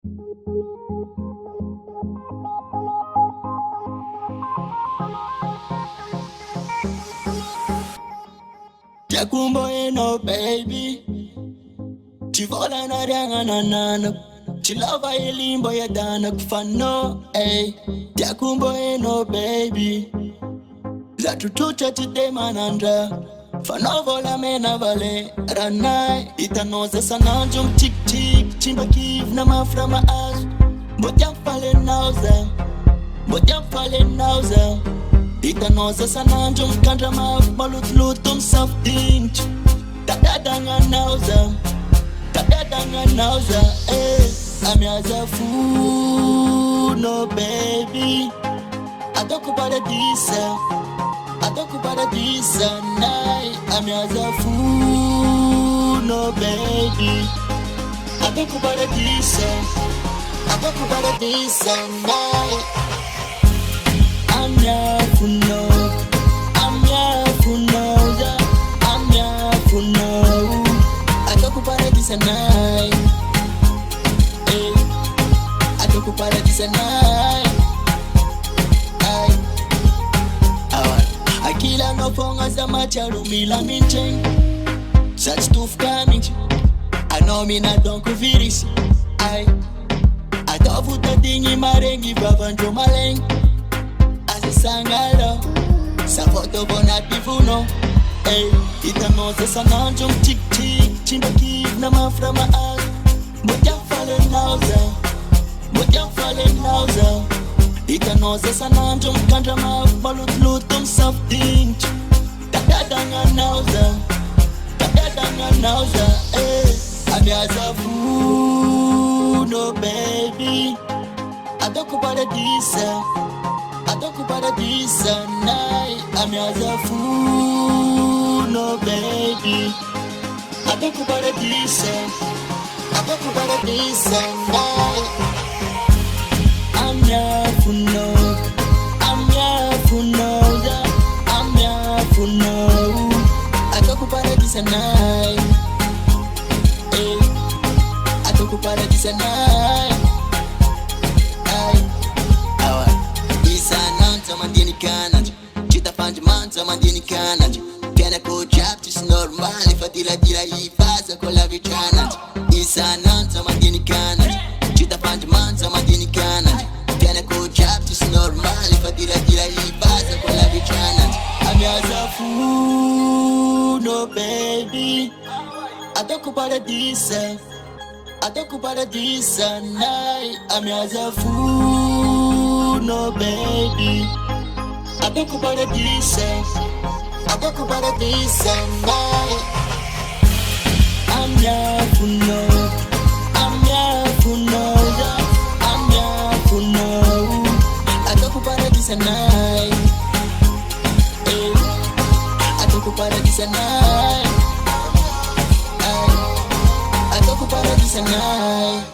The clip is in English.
Jakumbo eno baby, chivola na rianga na nana, chilava ilimbo ya dana kufano, ey. Jakumbo eno baby, za tutucha chide manandra, fanovola mena vale ranai, itanoza sananjum tik tik, chimba kiv na mafra maaz, mbotya fale nauza, mbotya fale nauza. Itanoza sananjum kandra maf malutlutum saftinch, tadadanga nauza, tadadanga nauza, I'm yaza fool, no baby. Adoku paradisa, adoku paradisa, night. I'm yaza fool, no baby. Adoku paradisa, adoku paradisa, night. I'm here for no, I'm here for no, yeah. I'm here for no. Adoku paradisa, night. Adoku paradisa, night. Akila no fonga za macharu mila minchen. Such stuff coming. I know me na don't kuvirisi. I don't the dingy marengi babanjo maleng. As a sangalo, safoto bonati funo. Hey, itanoza sananjum tik tik. Chimba kiv na mafra maaz. Mbotya fale nauza, mbotya fale nauza. Itanoza sananjum kandra maf malutlutum saftinch. Tadadanga nauza, tadadanga nauza, I'm yaza fool, no baby. Adoku paradisa, adoku paradisa, night. I'm yaza fool, no baby. Adoku paradisa, adoku paradisa, night. I'm here for no, I'm here for no, yeah. I'm here for no. Adoku paradisa, night. Adoku paradisa, night. Isa nanta mandini kanaj, chita panji manta mandini kanaj. Piana ko chaptis normali fatila dila ifaza con la vichanaj. Isa nanta mandini kanaj, chita panji manta mandini kanaj. Piana ko chaptis normali fatila dila ifaza con la vichanaj. I'm yaza fool, no baby. Adoku paradisa, adoku paradisa, night. I'm yaza fool, no baby. Adoku paradisa, adoku paradisa, night. I'm here for no, I'm here for no, yeah. I'm here for no. Adoku paradisa, night. Adoku paradisa, night. Adoku paradisa, night.